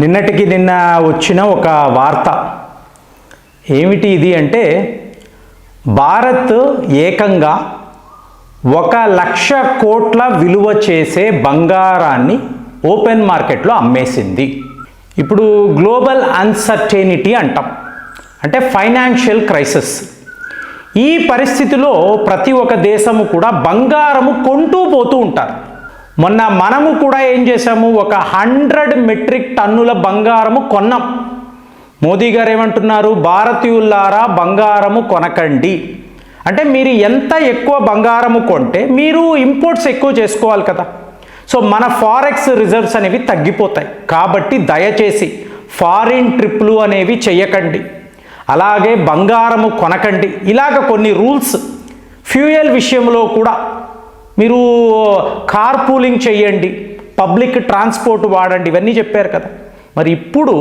నిన్నటికి నిన్న వచ్చిన ఒక వార్త ఏమిటి ఇది అంటే భారత్ ఏకంగా 1,00,000 కోట్ల విలువ చేసే బంగారాన్ని ఓపెన్ మార్కెట్లో అమ్మేసింది. ఇప్పుడు గ్లోబల్ అన్సర్టెనిటీ అంటాం, అంటే ఫైనాన్షియల్ క్రైసిస్. ఈ పరిస్థితిలో ప్రతి ఒక్క దేశము కూడా బంగారము కొంటూ పోతూ ఉంటారు. మొన్న మనము కూడా ఏం చేసాము, 100 మెట్రిక్ టన్నుల బంగారము కొన్నాం. మోదీ గారు ఏమంటున్నారు, భారతీయులారా బంగారము కొనకండి. అంటే మీరు ఎంత ఎక్కువ బంగారము కొంటే మీరు ఇంపోర్ట్స్ ఎక్కువ చేసుకోవాలి కదా. సో మన ఫారెక్స్ రిజర్వ్స్ అనేవి తగ్గిపోతాయి. కాబట్టి దయచేసి ఫారిన్ ట్రిప్లు అనేవి చేయకండి, అలాగే బంగారము కొనకండి. ఇలాగ కొన్ని రూల్స్. ఫ్యూయల్ విషయంలో కూడా మీరు కార్ పూలింగ్ చేయండి, పబ్లిక్ ట్రాన్స్పోర్ట్ వాడండి, ఇవన్నీ చెప్పారు కదా. మరి ఇప్పుడు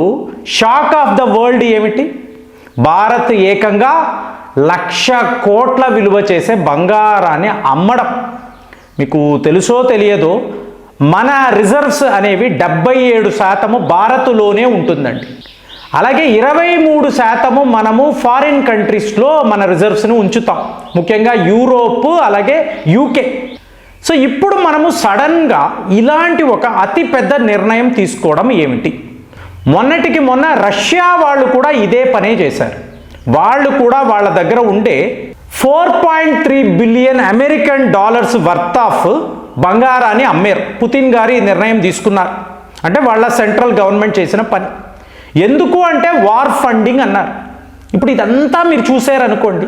షాక్ ఆఫ్ ద వరల్డ్ ఏమిటి, భారత్ ఏకంగా 1,00,000 కోట్ల విలువ చేసే బంగారాన్ని అమ్మడం. మీకు తెలుసో తెలియదో, మన రిజర్వ్స్ అనేవి 77% భారత్లోనే ఉంటుందండి. అలాగే 23% మనము ఫారిన్ కంట్రీస్లో మన రిజర్వ్స్ని ఉంచుతాం, ముఖ్యంగా యూరోప్ అలాగే యూకే. సో ఇప్పుడు మనము సడన్గా ఇలాంటి ఒక అతి పెద్ద నిర్ణయం తీసుకోవడం ఏమిటి? మొన్నటికి మొన్న రష్యా వాళ్ళు కూడా ఇదే పనే చేశారు. వాళ్ళు కూడా వాళ్ళ దగ్గర ఉండే $4.3 billion American dollars worth of బంగారాన్ని అమ్మారు. పుతిన్ గారు ఈ నిర్ణయం తీసుకున్నారు. అంటే వాళ్ళ సెంట్రల్ గవర్నమెంట్ చేసిన పని. ఎందుకు అంటే వార్ ఫండింగ్ అన్నారు. ఇప్పుడు ఇదంతా మీరు చూసారనుకోండి,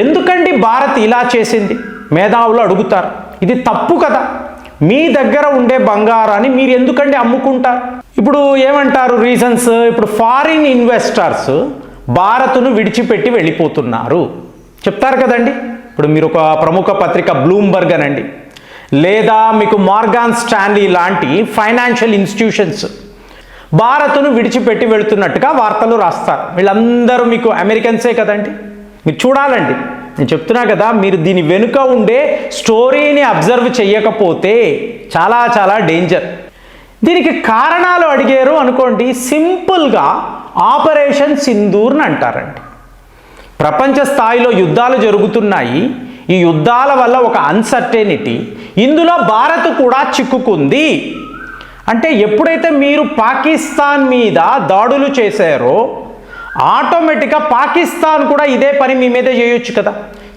ఎందుకండి భారత్ ఇలా చేసింది మేధావులు అడుగుతారు. ఇది తప్పు కదా, మీ దగ్గర ఉండే బంగారాన్ని మీరు ఎందుకండి అమ్ముకుంటారు? ఇప్పుడు ఏమంటారు రీజన్స్? ఇప్పుడు ఫారిన్ ఇన్వెస్టర్స్ భారత్ను విడిచిపెట్టి వెళ్ళిపోతున్నారు చెప్తారు కదండి. ఇప్పుడు మీరు ఒక ప్రముఖ పత్రిక బ్లూంబర్గ్ అనండి, లేదా మీకు మార్గాన్ స్టాన్లీ లాంటి ఫైనాన్షియల్ ఇన్స్టిట్యూషన్స్ భారత్ను విడిచిపెట్టి వెళుతున్నట్టుగా వార్తలు రాస్తారు. వీళ్ళందరూ మీకు అమెరికన్సే కదండి. మీరు చూడాలండి, నేను చెప్తున్నా కదా, మీరు దీని వెనుక ఉండే స్టోరీని అబ్జర్వ్ చేయకపోతే చాలా చాలా డేంజర్. దీనికి కారణాలు అడిగారు అనుకోండి, సింపుల్గా ఆపరేషన్ సింధూర్ని అంటారండి. ప్రపంచ స్థాయిలో యుద్ధాలు జరుగుతున్నాయి. ఈ యుద్ధాల వల్ల ఒక అన్సర్టెనిటీ, ఇందులో భారత్ కూడా చిక్కుకుంది. అంటే ఎప్పుడైతే మీరు పాకిస్తాన్ మీద దాడులు చేశారో ఆటోమేటిక్గా పాకిస్తాన్ కూడా ఇదే పని మీ మీద చేయొచ్చు కదా.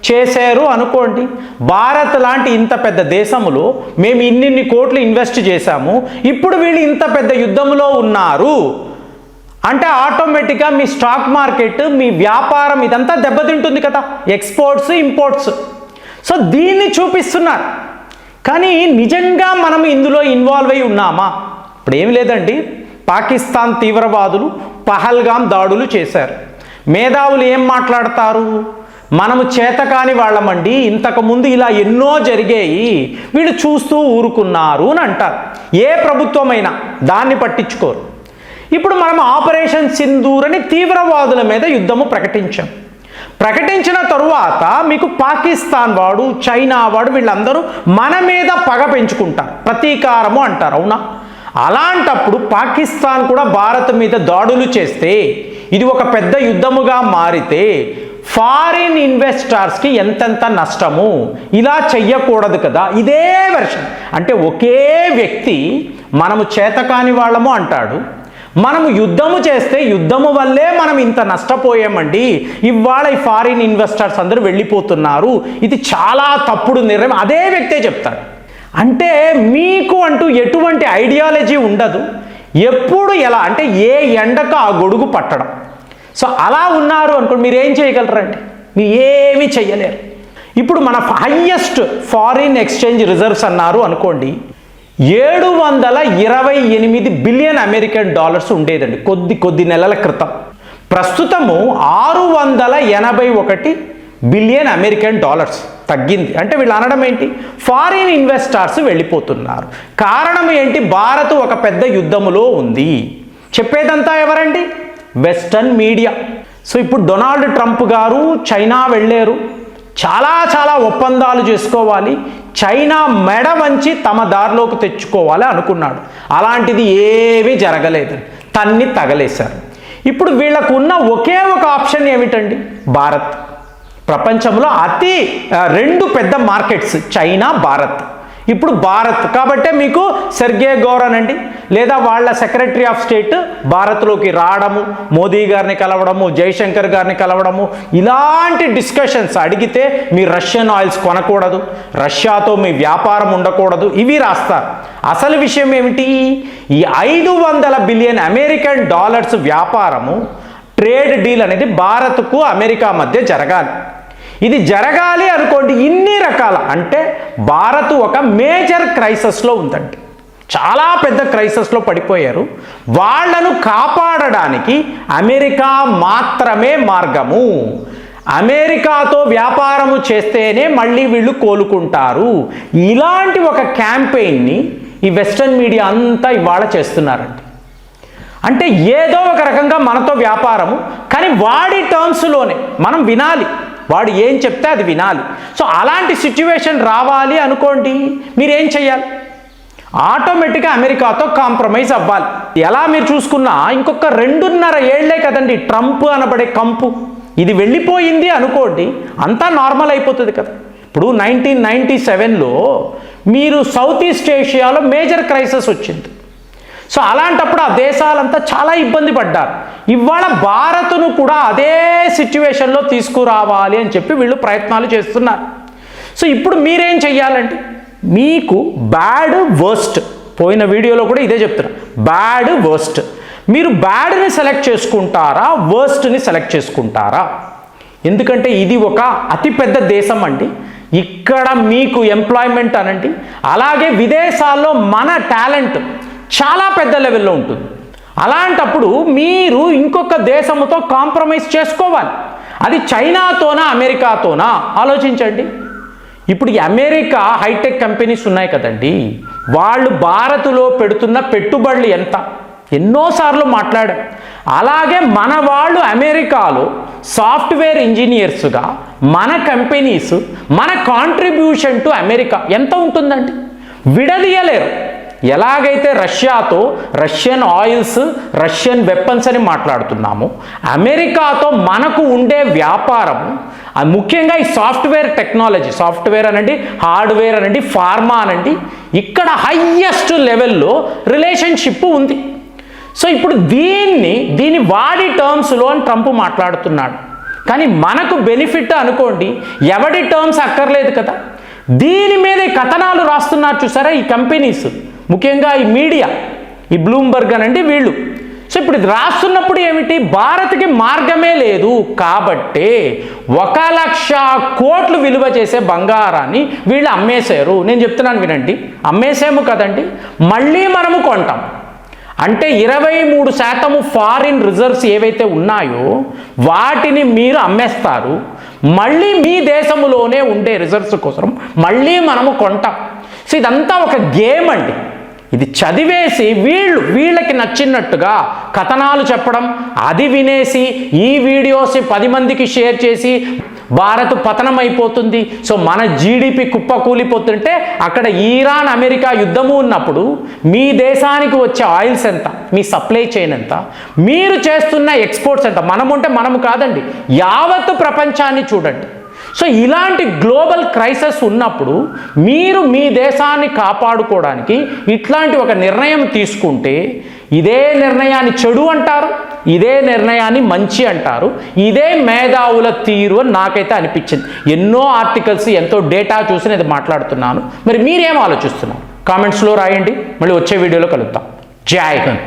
చేశారు అనుకోండి, భారత్ లాంటి ఇంత పెద్ద దేశంలో మేము ఇన్నిన్ని కోట్లు ఇన్వెస్ట్ చేశాము, ఇప్పుడు వీళ్ళు ఇంత పెద్ద యుద్ధంలో ఉన్నారు అంటే ఆటోమేటిక్గా మీ స్టాక్ మార్కెట్, మీ వ్యాపారం ఇదంతా దెబ్బతింటుంది కదా, ఎక్స్పోర్ట్స్ ఇంపోర్ట్స్. సో దీన్ని చూపిస్తున్నారు. కానీ నిజంగా మనం ఇందులో ఇన్వాల్వ్ అయి ఉన్నామా? ఇప్పుడు ఏమి లేదండి, పాకిస్తాన్ తీవ్రవాదులు పహల్గామ్ దాడులు చేశారు. మేధావులు ఏం మాట్లాడతారు, మనము చేతకాని వాళ్ళమండి, ఇంతకుముందు ఇలా ఎన్నో జరిగాయి, వీళ్ళు చూస్తూ ఊరుకున్నారు అని అంటారు. ఏ ప్రభుత్వమైనా దాన్ని పట్టించుకోరు. ఇప్పుడు మనం ఆపరేషన్ సింధూర్ అని తీవ్రవాదుల మీద యుద్ధము ప్రకటించాం. ప్రకటించిన తరువాత మీకు పాకిస్తాన్ వాడు, చైనా వాడు, వీళ్ళందరూ మన మీద పగ పెంచుకుంటారు, ప్రతీకారము అంటారు, అవునా? అలాంటప్పుడు పాకిస్తాన్ కూడా భారత్ మీద దాడులు చేస్తే, ఇది ఒక పెద్ద యుద్ధముగా మారితే ఫారిన్ ఇన్వెస్టర్స్కి ఎంతెంత నష్టము. ఇలా చెయ్యకూడదు కదా. ఇదే వెర్షన్. అంటే ఒకే వ్యక్తి మనము చేతకాని వాళ్ళము అంటాడు, మనము యుద్ధము చేస్తే యుద్ధము వల్లే మనం ఇంత నష్టపోయామండి, ఇవాళ ఈ ఫారిన్ ఇన్వెస్టర్స్ అందరూ వెళ్ళిపోతున్నారు, ఇది చాలా తప్పుడు నిర్ణయం, అదే వ్యక్తే చెప్తాడు. అంటే మీకు అంటూ ఎటువంటి ఐడియాలజీ ఉండదు. ఎప్పుడు ఎలా అంటే ఏ ఎండకు ఆ గొడుగు పట్టడం. సో అలా ఉన్నారు అనుకోండి, మీరు ఏం చేయగలరండి? మీరు ఏమీ చెయ్యలేరు. ఇప్పుడు మన హయ్యెస్ట్ ఫారిన్ ఎక్స్చేంజ్ రిజర్వ్స్ అన్నారు అనుకోండి, 728 బిలియన్ అమెరికన్ డాలర్స్ ఉండేదండి కొద్ది నెలల క్రితం. ప్రస్తుతము 681 బిలియన్ అమెరికన్ డాలర్స్ తగ్గింది. అంటే వీళ్ళు అనడం ఏంటి, ఫారిన్ ఇన్వెస్టర్స్ వెళ్ళిపోతున్నారు. కారణం ఏంటి? భారత్ ఒక పెద్ద యుద్ధములో ఉంది. చెప్పేదంతా ఎవరండి? Western media. సో ఇప్పుడు డొనాల్డ్ ట్రంప్ గారు చైనా వెళ్ళారు, చాలా ఒప్పందాలు చేసుకోవాలి, చైనా మెడ వంచి తమ దారిలోకి తెచ్చుకోవాలి అనుకున్నాడు. అలాంటిది ఏమీ జరగలేదు. తన్ని తగలేశారు. ఇప్పుడు వీళ్ళకు ఉన్న ఒకే ఒక ఆప్షన్ ఏమిటండి? భారత్. ప్రపంచంలో రెండు పెద్ద మార్కెట్స్ చైనా, భారత్. ఇప్పుడు భారత్ కాబట్టే మీకు సెర్గే గౌరన్ అండి లేదా వాళ్ళ సెక్రటరీ ఆఫ్ స్టేట్ భారత్లోకి రావడము, మోదీ గారిని కలవడము, జైశంకర్ గారిని కలవడము, ఇలాంటి డిస్కషన్స్ అడిగితే మీ రష్యన్ ఆయిల్స్ కొనకూడదు, రష్యాతో మీ వ్యాపారం ఉండకూడదు, ఇవి రాస్తారు. అసలు విషయం ఏమిటి? ఈ 500 బిలియన్ అమెరికన్ డాలర్స్ వ్యాపారము, ట్రేడ్ డీల్ అనేది భారత్కు అమెరికా మధ్య జరగాలి. ఇది జరగాలి అనుకోండి, ఇన్ని రకాల అంటే భారత్ ఒక మేజర్ క్రైసిస్లో ఉందండి, చాలా పెద్ద క్రైసిస్లో పడిపోయారు. వాళ్ళను కాపాడడానికి అమెరికా మాత్రమే మార్గము. అమెరికాతో వ్యాపారము చేస్తేనే మళ్ళీ వీళ్ళు కోలుకుంటారు. ఇలాంటి ఒక క్యాంపెయిన్ని ఈ వెస్టర్న్ మీడియా అంతా ఇవాళ చేస్తున్నారండి. అంటే ఏదో ఒక రకంగా మనతో వ్యాపారము, కానీ వాడి టర్మ్స్లోనే మనం వినాలి, వాడు ఏం చెప్తే అది వినాలి. సో అలాంటి సిచ్యువేషన్ రావాలి అనుకోండి, మీరేం చేయాలి? ఆటోమేటిక్గా అమెరికాతో కాంప్రమైజ్ అవ్వాలి. ఎలా మీరు చూసుకున్నా ఇంకొక 2.5 ఏళ్లే కదండి ట్రంప్ అనబడే కంపు, ఇది వెళ్ళిపోయింది అనుకోండి, అంతా నార్మల్ అయిపోతుంది కదా. ఇప్పుడు 1997లో మీరు సౌత్ ఈస్ట్ ఏషియాలో మేజర్ క్రైసిస్ వచ్చింది. సో అలాంటప్పుడు ఆ దేశాలంతా చాలా ఇబ్బంది పడ్డారు. ఇవాళ భారత్ను కూడా అదే సిచ్యువేషన్లో తీసుకురావాలి అని చెప్పి వీళ్ళు ప్రయత్నాలు చేస్తున్నారు. సో ఇప్పుడు మీరేం చెయ్యాలంటే, మీకు బ్యాడ్ వర్స్ట్, పోయిన వీడియోలో కూడా ఇదే చెప్తున్నా, బ్యాడ్ వర్స్ట్, మీరు బ్యాడ్ని సెలెక్ట్ చేసుకుంటారా, వర్స్ట్ని సెలెక్ట్ చేసుకుంటారా? ఎందుకంటే ఇది ఒక అతిపెద్ద దేశం అండి. ఇక్కడ మీకు ఎంప్లాయ్మెంట్ అనండి, అలాగే విదేశాల్లో మన టాలెంట్ చాలా పెద్ద లెవెల్లో ఉంటుంది. అలాంటప్పుడు మీరు ఇంకొక దేశంతో కాంప్రమైజ్ చేసుకోవాలి. అది చైనాతోనా అమెరికాతోనా ఆలోచించండి. ఇప్పుడు ఈ అమెరికా హైటెక్ కంపెనీస్ ఉన్నాయి కదండి, వాళ్ళు భారత్లో పెడుతున్న పెట్టుబడులు ఎంత, ఎన్నోసార్లు మాట్లాడాం. అలాగే మన వాళ్ళు అమెరికాలో సాఫ్ట్వేర్ ఇంజనీర్స్గా మన కంపెనీస్, మన కాంట్రిబ్యూషన్ టు అమెరికా ఎంత ఉంటుందండి? విడదీయలేరు. ఎలాగైతే రష్యాతో రష్యన్ ఆయిల్స్, రష్యన్ వెపన్స్ అని మాట్లాడుతున్నాము, అమెరికాతో మనకు ఉండే వ్యాపారం ముఖ్యంగా ఈ సాఫ్ట్వేర్ టెక్నాలజీ, సాఫ్ట్వేర్ అనండి, హార్డ్వేర్ అనండి, ఫార్మా అనండి, ఇక్కడ హైయెస్ట్ లెవెల్లో రిలేషన్షిప్ ఉంది. సో ఇప్పుడు దీని వాడి టర్మ్స్లో అని ట్రంప్ మాట్లాడుతున్నాడు, కానీ మనకు బెనిఫిట్ అనుకోండి, ఎవడి టర్మ్స్ అక్కర్లేదు కదా. దీని మీద కథనాలు రాస్తున్నారు చూసారా ఈ కంపెనీస్, ముఖ్యంగా ఈ మీడియా, ఈ బ్లూంబర్గ్ అనండి వీళ్ళు. సో ఇప్పుడు ఇది రాస్తున్నప్పుడు ఏమిటి, భారత్కి మార్గమే లేదు కాబట్టి 1,00,000 కోట్లు విలువ చేసే బంగారాన్ని వీళ్ళు అమ్మేశారు. నేను చెప్తున్నాను వినండి, అమ్మేసాము కదండి, మళ్ళీ మనము కొంటాం. అంటే 23% ఫారిన్ రిజర్వ్స్ ఏవైతే ఉన్నాయో వాటిని మీరు అమ్మేస్తారు, మళ్ళీ మీ దేశంలోనే ఉండే రిజర్వ్స్ కోసం మళ్ళీ మనము కొంటాం. సో ఇదంతా ఒక గేమ్ అండి. ఇది చదివేసి వీళ్ళకి నచ్చినట్టుగా కథనాలు చెప్పడం, అది వినేసి ఈ వీడియోస్ 10 మందికి షేర్ చేసి భారత్ పతనం అయిపోతుంది, సో మన జీడిపి కుప్పకూలిపోతుంటే అక్కడ ఇరాన్ అమెరికా యుద్ధము ఉన్నప్పుడు మీ దేశానికి వచ్చే ఆయిల్స్ ఎంత, మీ సప్లై చైన్ ఎంత, మీరు చేస్తున్న ఎక్స్పోర్ట్స్ ఎంత, మనము కాదండి, యావత్ ప్రపంచాన్ని చూడండి. సో ఇలాంటి గ్లోబల్ క్రైసిస్ ఉన్నప్పుడు మీరు మీ దేశాన్ని కాపాడుకోవడానికి ఇట్లాంటి ఒక నిర్ణయం తీసుకుంటే, ఇదే నిర్ణయాన్ని చెడు అంటారు, ఇదే నిర్ణయాన్ని మంచి అంటారు, ఇదే మేధావుల తీరు అని నాకైతే అనిపించింది. ఎన్నో ఆర్టికల్స్, ఎంతో డేటా చూసి నేను మాట్లాడుతున్నాను. మరి మీరేం ఆలోచిస్తున్నారు? కామెంట్స్లో రాయండి. మళ్ళీ వచ్చే వీడియోలో కలుద్దాం. జై హింద్.